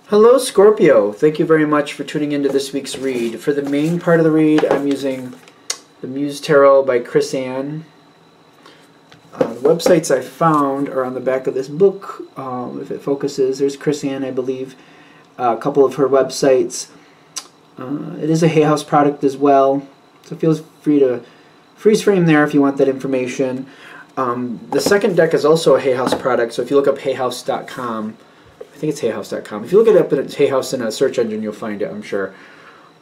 Hello, Scorpio. Thank you very much for tuning into this week's read. For the main part of the read, I'm using the Muse Tarot by Chris Ann. The websites I found are on the back of this book. If it focuses, there's Chris Ann, I believe. A couple of her websites. It is a Hay House product as well, so feel free to freeze frame there if you want that information. The second deck is also a Hay House product, so if you look up hayhouse.com, I think it's hayhouse.com. If you look it up at Hay House in a search engine, you'll find it, I'm sure.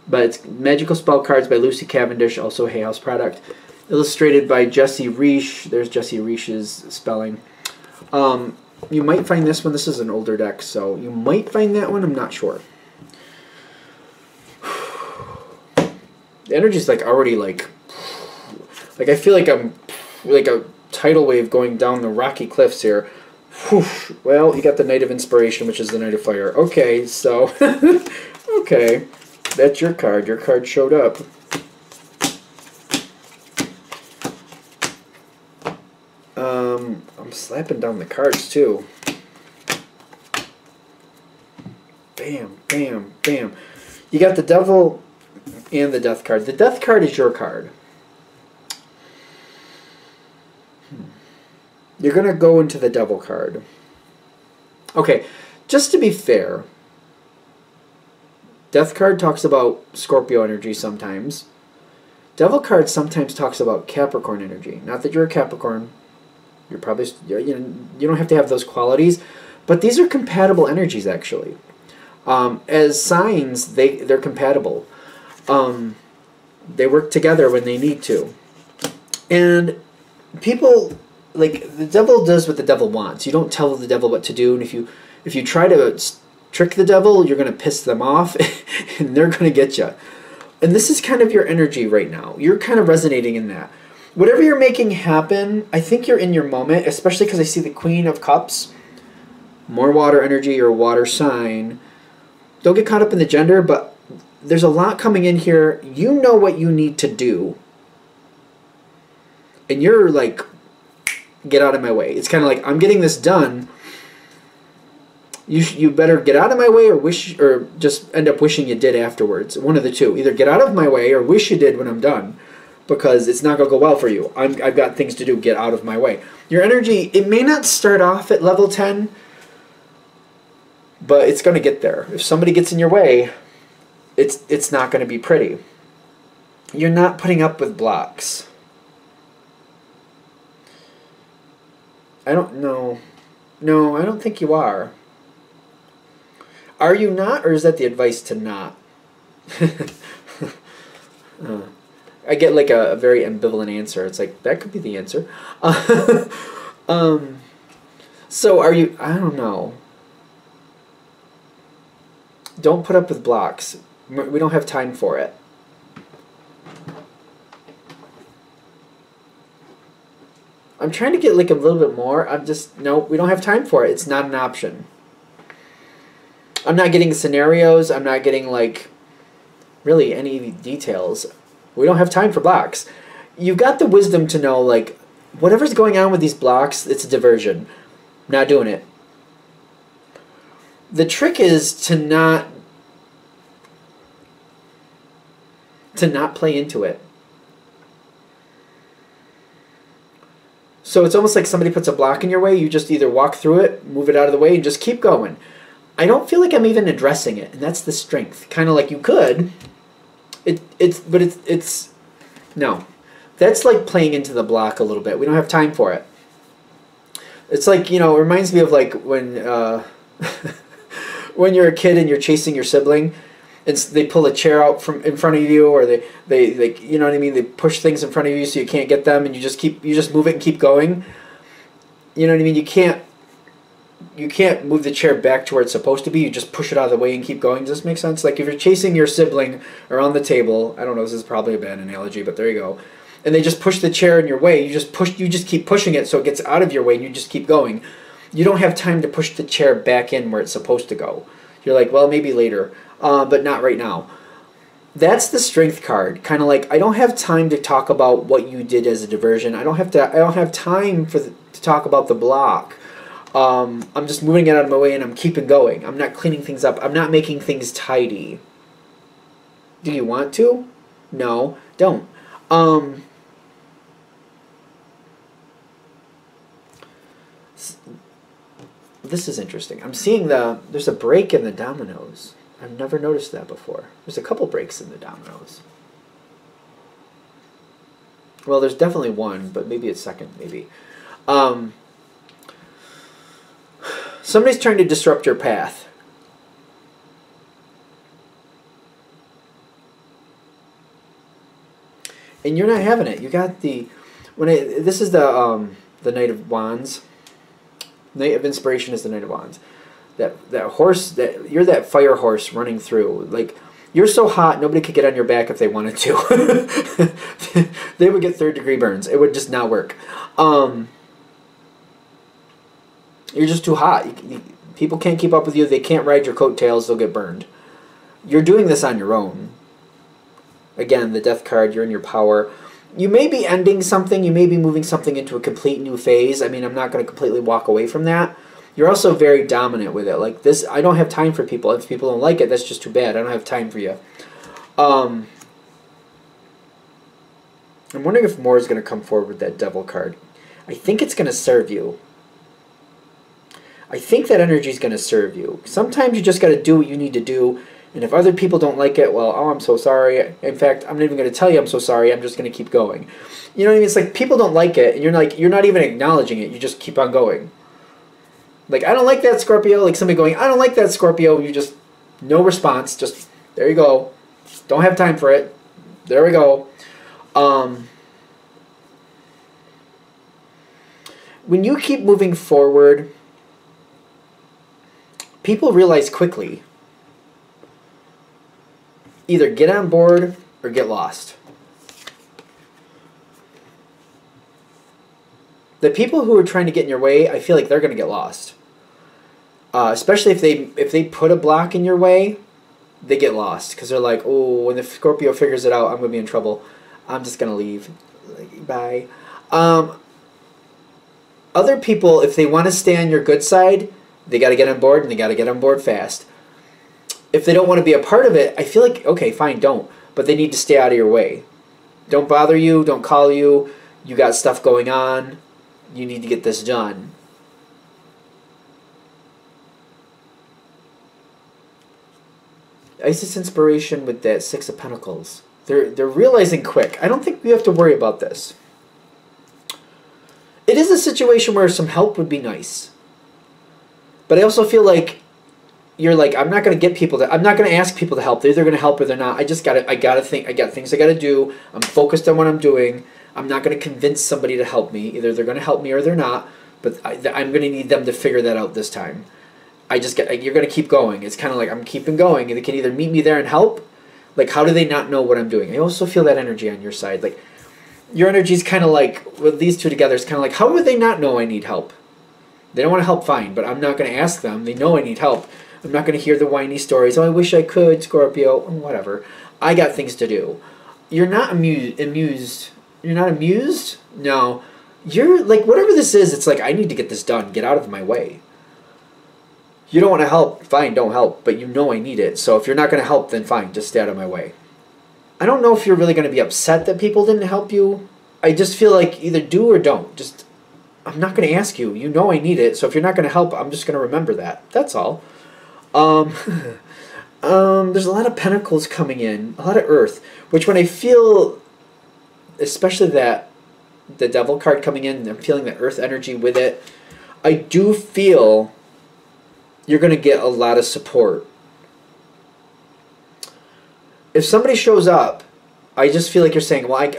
But it's Magical Spell Cards by Lucy Cavendish, also a Hay House product. Illustrated by Jesse Reish. There's Jesse Reich's spelling. You might find this one. This is an older deck, so you might find that one. I'm not sure. The energy's like already like I feel like I'm like a tidal wave going down the rocky cliffs here. Whew. Well, you got the Knight of Inspiration, which is the Knight of Fire. Okay, so okay, that's your card. Your card showed up. I'm slapping down the cards too. Bam, bam, bam. You got the Devil and the Death card. The Death card is your card. You're going to go into the Devil card. Okay, just to be fair, Death card talks about Scorpio energy sometimes. Devil card sometimes talks about Capricorn energy. Not that you're a Capricorn. You're probably, you don't have to have those qualities, but these are compatible energies actually. As signs, they're compatible. They work together when they need to. And people, like, the devil does what the devil wants. You don't tell the devil what to do, and if you try to trick the devil, you're going to piss them off, and they're going to get you. And this is kind of your energy right now. You're kind of resonating in that. Whatever you're making happen, I think you're in your moment, especially because I see the Queen of Cups. More water energy or water sign. Don't get caught up in the gender, but there's a lot coming in here. You know what you need to do. And you're like, get out of my way. It's kind of like, I'm getting this done. You better get out of my way or just end up wishing you did afterwards. One of the two. Either get out of my way or wish you did when I'm done. Because it's not going to go well for you. I've got things to do. Get out of my way. Your energy, it may not start off at level 10, but it's going to get there. If somebody gets in your way, it's not going to be pretty. You're not putting up with blocks. I don't know. No, I don't think you are. Are you not, or is that the advice to not? I get like a very ambivalent answer. It's like, that could be the answer. So are you, I don't know. Don't put up with blocks. We don't have time for it. I'm trying to get like a little bit more. No, we don't have time for it. It's not an option. I'm not getting scenarios. I'm not getting like really any details. We don't have time for blocks. You've got the wisdom to know, like, whatever's going on with these blocks, it's a diversion. I'm not doing it. The trick is to not play into it. So it's almost like somebody puts a block in your way, you just either walk through it, move it out of the way, and just keep going. I don't feel like I'm even addressing it, and that's the strength. Kind of like you could. No. That's like playing into the block a little bit. We don't have time for it. It's like, you know, it reminds me of like when when you're a kid and you're chasing your sibling, and they pull a chair out from in front of you, or they you know what I mean, they push things in front of you so you can't get them, and you just move it and keep going. You know what I mean? You can't move the chair back to where it's supposed to be. You just push it out of the way and keep going. Does this make sense? Like if you're chasing your sibling around the table, I don't know, this is probably a bad analogy, but there you go. And they just push the chair in your way. You just keep pushing it so it gets out of your way and you just keep going. You don't have time to push the chair back in where it's supposed to go. You're like, well, maybe later, but not right now. That's the strength card. Kind of like, I don't have time to talk about what you did as a diversion. I don't have time to talk about the block. I'm just moving it out of my way and I'm keeping going. I'm not cleaning things up. I'm not making things tidy. Do you want to? No, don't. This is interesting. I'm seeing there's a break in the dominoes. I've never noticed that before. There's a couple breaks in the dominoes. Well, there's definitely one, but maybe it's second, maybe. Somebody's trying to disrupt your path. And you're not having it. You got this is the Knight of Wands. Knight of Inspiration is the Knight of Wands. That horse, you're that fire horse running through. Like, you're so hot, nobody could get on your back if they wanted to. They would get third-degree burns. It would just not work. You're just too hot. People can't keep up with you. They can't ride your coattails. They'll get burned. You're doing this on your own. Again, the Death card, you're in your power. You may be ending something. You may be moving something into a complete new phase. I mean, I'm not going to completely walk away from that. You're also very dominant with it. Like this, I don't have time for people. If people don't like it, that's just too bad. I don't have time for you. I'm wondering if more is going to come forward with that Devil card. I think it's going to serve you. I think that energy is going to serve you. Sometimes you just got to do what you need to do. And if other people don't like it, well, oh, I'm so sorry. In fact, I'm not even going to tell you I'm so sorry. I'm just going to keep going. You know what I mean? It's like people don't like it, and you're not even acknowledging it. You just keep on going. Like, I don't like that, Scorpio. Like somebody going, I don't like that, Scorpio. You just, no response. Just, there you go. Don't have time for it. There we go. When you keep moving forward, people realize quickly. Either get on board or get lost. The people who are trying to get in your way, I feel like they're going to get lost. Especially if they put a block in your way, they get lost. Because they're like, oh, when the Scorpio figures it out, I'm going to be in trouble. I'm just going to leave. Like, bye. Other people, if they want to stay on your good side, they got to get on board, and they got to get on board fast. If they don't want to be a part of it, I feel like, okay, fine, don't. But they need to stay out of your way. Don't bother you. Don't call you. You got stuff going on. You need to get this done. Isis inspiration with that Six of Pentacles. They're realizing quick. I don't think we have to worry about this. It is a situation where some help would be nice. But I also feel like you're like, I'm not going to get people to, I'm not going to ask people to help. They're either going to help or they're not. I got things I got to do. I'm focused on what I'm doing. I'm not going to convince somebody to help me. Either they're going to help me or they're not. But I'm going to need them to figure that out this time. You're going to keep going. It's kind of like I'm keeping going. And they can either meet me there and help. Like, how do they not know what I'm doing? I also feel that energy on your side. Like, your energy is kind of like, with these two together, it's kind of like, how would they not know I need help? They don't want to help, fine. But I'm not going to ask them. They know I need help. I'm not going to hear the whiny stories. Oh, I wish I could, Scorpio. Whatever. I got things to do. You're not amused. You're not amused? No. You're like, whatever this is, it's like, I need to get this done. Get out of my way. You don't want to help, fine, don't help. But you know I need it. So if you're not going to help, then fine, just stay out of my way. I don't know if you're really going to be upset that people didn't help you. I just feel like either do or don't. Just, I'm not going to ask you. You know I need it. So if you're not going to help, I'm just going to remember that. That's all. There's a lot of pentacles coming in, a lot of earth, which when I feel, especially the Devil card coming in, I'm feeling the earth energy with it, I do feel you're going to get a lot of support. If somebody shows up, I just feel like you're saying, well,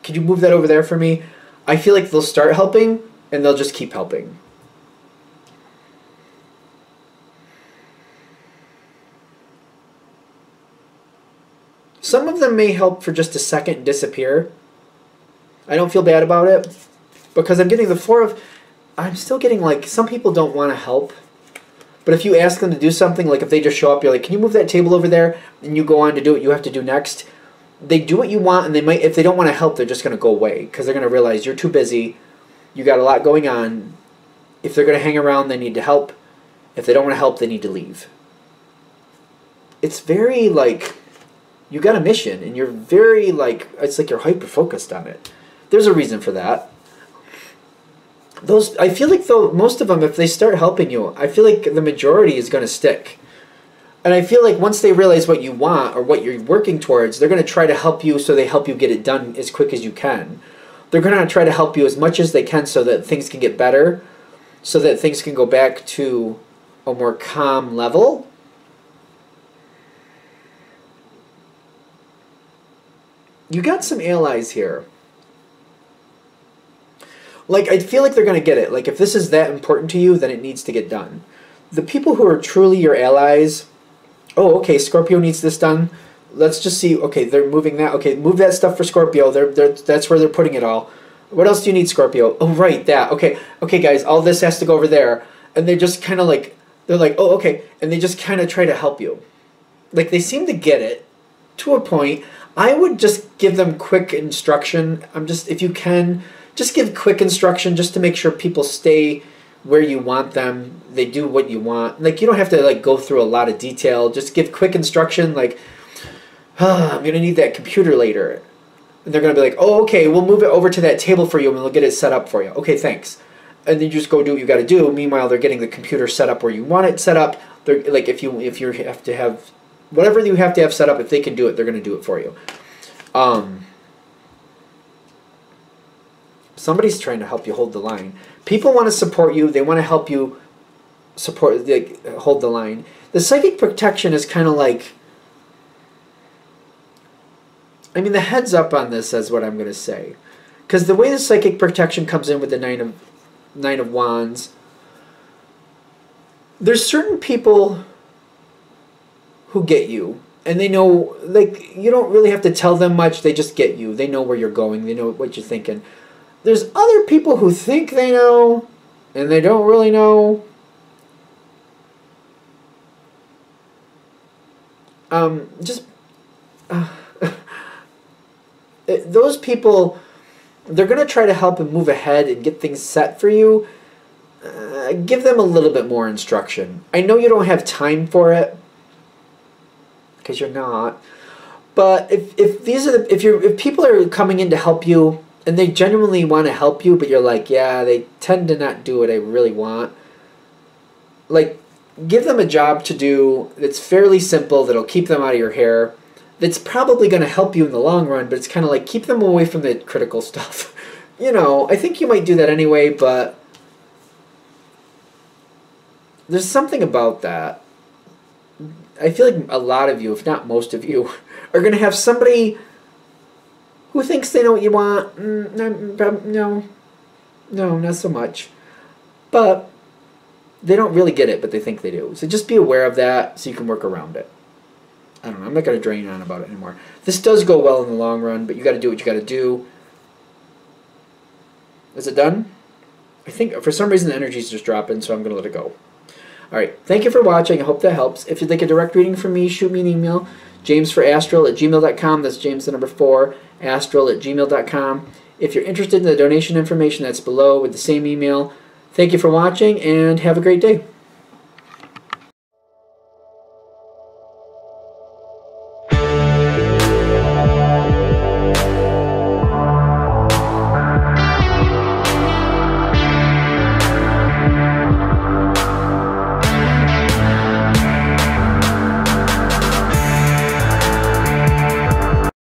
could you move that over there for me? I feel like they'll start helping, and they'll just keep helping. Some of them may help for just a second and disappear. I don't feel bad about it, because I'm getting the Four of... I'm still getting, like, some people don't want to help. But if you ask them to do something, like if they just show up, you're like, can you move that table over there? And you go on to do what you have to do next. They do what you want, and they might, if they don't want to help, they're just going to go away. Because they're going to realize you're too busy. You got a lot going on. If they're going to hang around, they need to help. If they don't want to help, they need to leave. It's very like, you got a mission, and you're very like, it's like you're hyper-focused on it. There's a reason for that. I feel like though, most of them, if they start helping you, I feel like the majority is going to stick. And I feel like once they realize what you want or what you're working towards, they're going to try to help you so they help you get it done as quick as you can. They're going to try to help you as much as they can so that things can get better, so that things can go back to a more calm level. You got some allies here. Like, I feel like they're going to get it. Like, if this is that important to you, then it needs to get done. The people who are truly your allies, oh, okay, Scorpio needs this done. Let's just see. Okay, they're moving that. Okay, move that stuff for Scorpio. That's where they're putting it all. What else do you need, Scorpio? Oh, right, that. Okay, guys, all this has to go over there. And they just kind of like, they're like, oh, okay. And they just kind of try to help you. Like, they seem to get it to a point. I would just give them quick instruction. If you can, just give quick instruction just to make sure people stay where you want them. They do what you want. Like, you don't have to like go through a lot of detail. Just give quick instruction like, I'm going to need that computer later. And they're going to be like, oh, okay, we'll move it over to that table for you and we'll get it set up for you. Okay, thanks. And then you just go do what you got to do. Meanwhile, they're getting the computer set up where you want it set up. They're like, if you have to have whatever you have to have set up, if they can do it, they're going to do it for you. Somebody's trying to help you hold the line. People want to support you. They want to help you hold the line. The psychic protection is kind of like, I mean, the heads up on this is what I'm going to say. Because the way the psychic protection comes in with the Nine of Wands, there's certain people who get you. And they know, like, you don't really have to tell them much. They just get you. They know where you're going. They know what you're thinking. There's other people who think they know, and they don't really know. Those people, they're going to try to help and move ahead and get things set for you. Give them a little bit more instruction. I know you don't have time for it, because you're not. But if people are coming in to help you, and they genuinely want to help you, but you're like, yeah, they tend to not do what I really want. Like, give them a job to do that's fairly simple, that'll keep them out of your hair, that's probably going to help you in the long run, but it's kind of like, keep them away from the critical stuff. You know, I think you might do that anyway, but there's something about that. I feel like a lot of you, if not most of you, are going to have somebody who thinks they know what you want. No, not so much. But they don't really get it, but they think they do. So just be aware of that so you can work around it. I don't know. I'm not going to drain on about it anymore. This does go well in the long run, but you got to do what you got to do. Is it done? I think for some reason the energy's just dropping, so I'm going to let it go. Alright, thank you for watching. I hope that helps. If you'd like a direct reading from me, shoot me an email. jamesforastral@gmail.com. That's James the number 4, astral@gmail.com. If you're interested in the donation information, that's below with the same email. Thank you for watching, and have a great day.